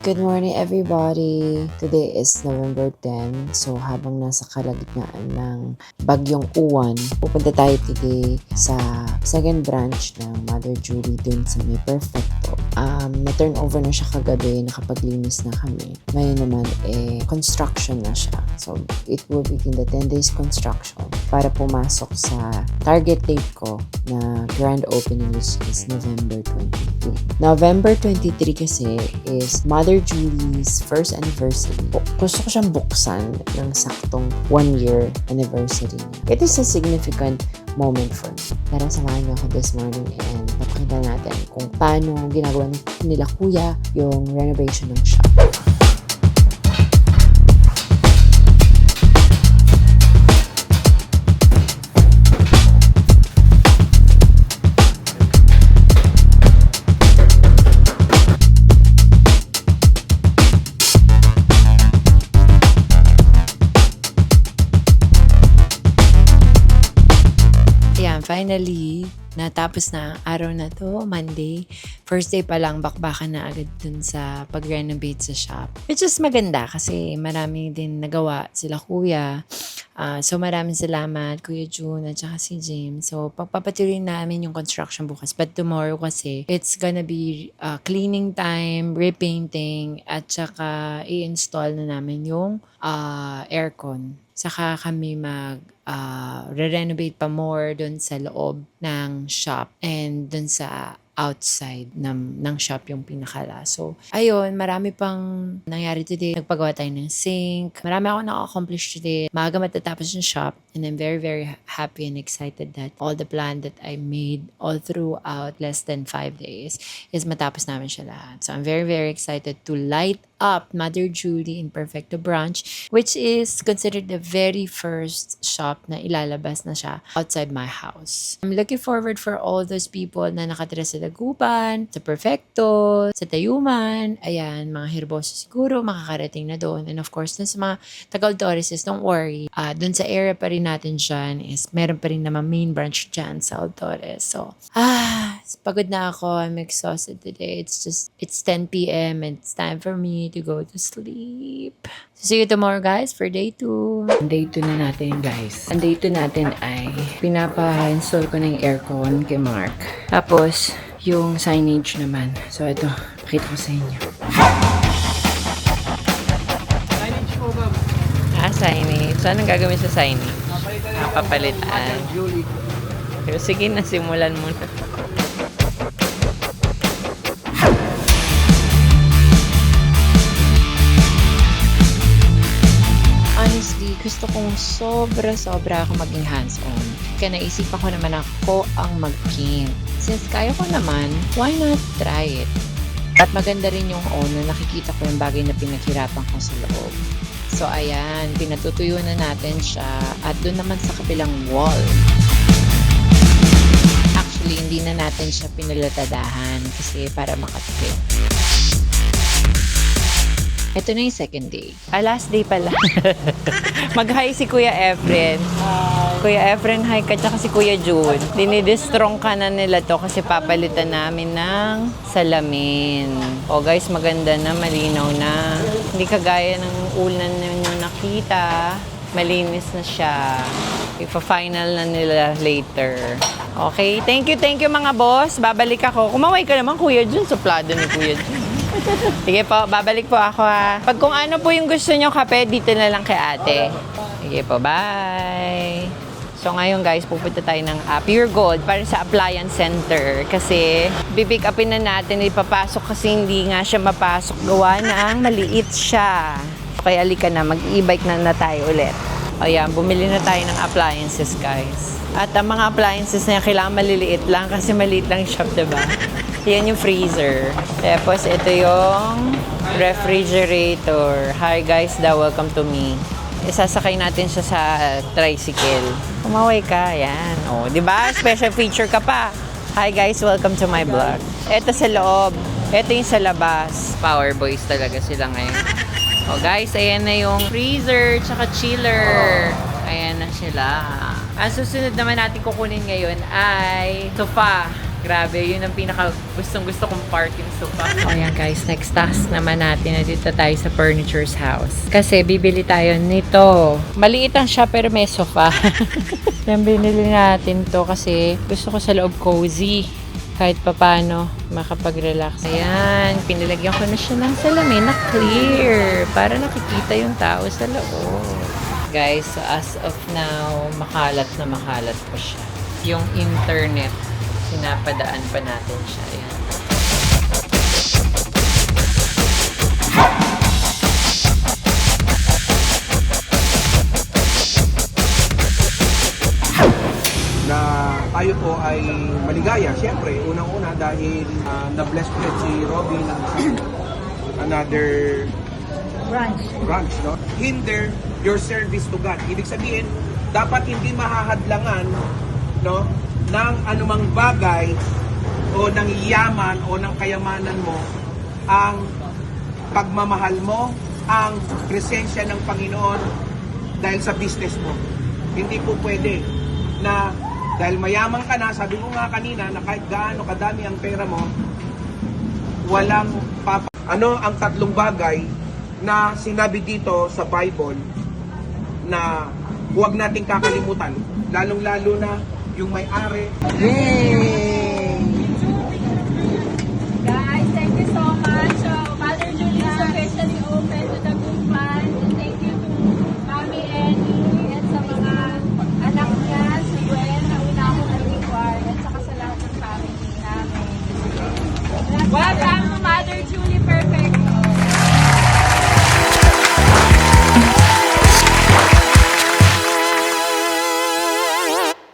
Good morning everybody! Today is November 10. So habang nasa kalagitnaan ng Bagyong Uwan, pupunta tayo today sa second branch ng Mother Julie dun sa May Perfecto. Na-turn over na siya kagabi, nakapaglinis na kami. Ngayon naman, construction na siya. So it will begin the 10 days construction para pumasok sa target date ko na grand opening, which is November 23. November 23 kasi is Mother Julie's first anniversary. Gusto ko siyang buksan ng saktong 1 year anniversary niya. It is a significant moment for me. Tara, samahan niyo ako this morning and papakita natin kung paano ginagawa nila kuya yung renovation ng shop. Finally, natapos na ang araw na to, Monday. First day pa lang, bakbakan na agad dun sa pag-renovate sa shop. Which is maganda kasi marami din nagawa sila kuya. So maraming salamat, Kuya June at saka si James. So pagpapatuloy namin yung construction bukas. But tomorrow kasi, it's gonna be cleaning time, repainting, at saka i-install na namin yung aircon. Saka kami re-renovate pa more dun sa loob ng shop and dun sa outside ng shop yung pinakala. So, ayun, marami pang nangyari today. Nagpagawa tayo ng sink. Marami ako na-accomplish today. Maaga matatapos yung shop and I'm very, very happy and excited that all the plan that I made all throughout less than 5 days is matapos namin siya lahat. So, I'm very, very excited to light up Mother Julie in Perfecto Branch, which is considered the very first shop na ilalabas na siya outside my house. I'm looking forward for all those people na nakatira sa Dagupan, sa Perfecto, sa Tayuman. Ayan, mga Herboso siguro, makakarating na doon. And of course, dun sa mga taga-Altorices, don't worry. Dun sa area pa rin natin dyan is meron pa rin naman main branch dyan sa Altores. So, pagod na ako. I'm exhausted today. It's 10 p.m. and it's time for me to go to sleep. So, see you tomorrow, guys, for day 2. Day 2 na natin, guys. Ang day 2 natin ay pinapa-install ko na yung aircon kay Mark. Tapos, yung signage naman. So, ito. Pakita ko sa inyo. Signage po, ma'am. Signage. So, anong gagawin sa signage? Papalitan. Pero sige na, simulan muna. Honestly, gusto kong sobra-sobra ako maging hands-on. Kaya naisipan ko naman ako ang mag-paint. Since kaya ko naman, why not try it? At maganda rin yung nakikita ko yung bagay na pinaghirapan ko sa loob. So ayan, pinatutuyo na natin siya at doon naman sa kabilang wall. Actually, hindi na natin siya pinalatadahan kasi para makatipid. Ito na yung second day. Last day pala. Mag-hi si Kuya Efren. Kuya Efren, hi ka. Tsaka si Kuya June. Dinidistrong ka na nila to kasi papalitan namin ng salamin. O guys, maganda na, malinaw na. Hindi kagaya ng ulan ninyo nakita. Malinis na siya. Ipa-final na nila later. Okay, thank you mga boss. Babalik ako. Kumaway ka naman, Kuya June. Suplado ni Kuya June. Sige po, babalik po ako ha. Pag kung ano po yung gusto nyo kape, dito na lang kay ate. Sige po, bye! So ngayon guys, pupunta tayo ng Pure Gold para sa appliance center. Kasi pipick upin na natin, ipapasok kasi hindi nga siya mapasok. Gawa ng maliit siya. Kaya alika na, mag-e-bike na tayo ulit. O yan, bumili na tayo ng appliances guys. At ang mga appliances na yan, kailangan maliliit lang kasi maliit lang shop, diba? Yan yung freezer. Tapos ito yung refrigerator. Hi guys, welcome to me. Isasakay natin siya sa tricycle. Kumaway ka, yan. O, di ba? Special feature ka pa. Hi guys, welcome to my vlog. Ito sa loob. Ito yung sa labas. Power boys talaga sila ngayon. O guys, ayan na yung freezer tsaka chiller. Ayan na sila. Ang susunod naman natin kukunin ngayon ay sofa. Grabe, yun ang pinaka gustong-gusto kong parking sofa. Ayan guys, next task naman natin. Nandito tayo sa furniture's house. Kasi bibili tayo nito. Maliit lang siya pero may sofa. Yan, binili natin to kasi gusto ko sa loob cozy. Kahit papano makapag-relax. Ayan, pinilagyan ko na siya ng salamin na clear para nakikita yung tao sa loob. Guys, so as of now, makalat na makalat pa siya. Yung internet, pinapadaan pa natin siya. Ayan. Na tayo po ay maligaya. Siyempre, unang-una dahil na-bless ko si Robin ng another branch, no? Hinder your service to God. Ibig sabihin, dapat hindi mahahadlangan, no, ng anumang bagay o ng yaman o ng kayamanan mo ang pagmamahal mo, ang presensya ng Panginoon dahil sa business mo. Hindi po pwede na dahil mayaman ka na, sabi ko nga kanina na kahit gaano kadami ang pera mo, walang Ano ang tatlong bagay na sinabi dito sa Bible na huwag nating kakalimutan, lalong-lalo na yung may-ari. Yay!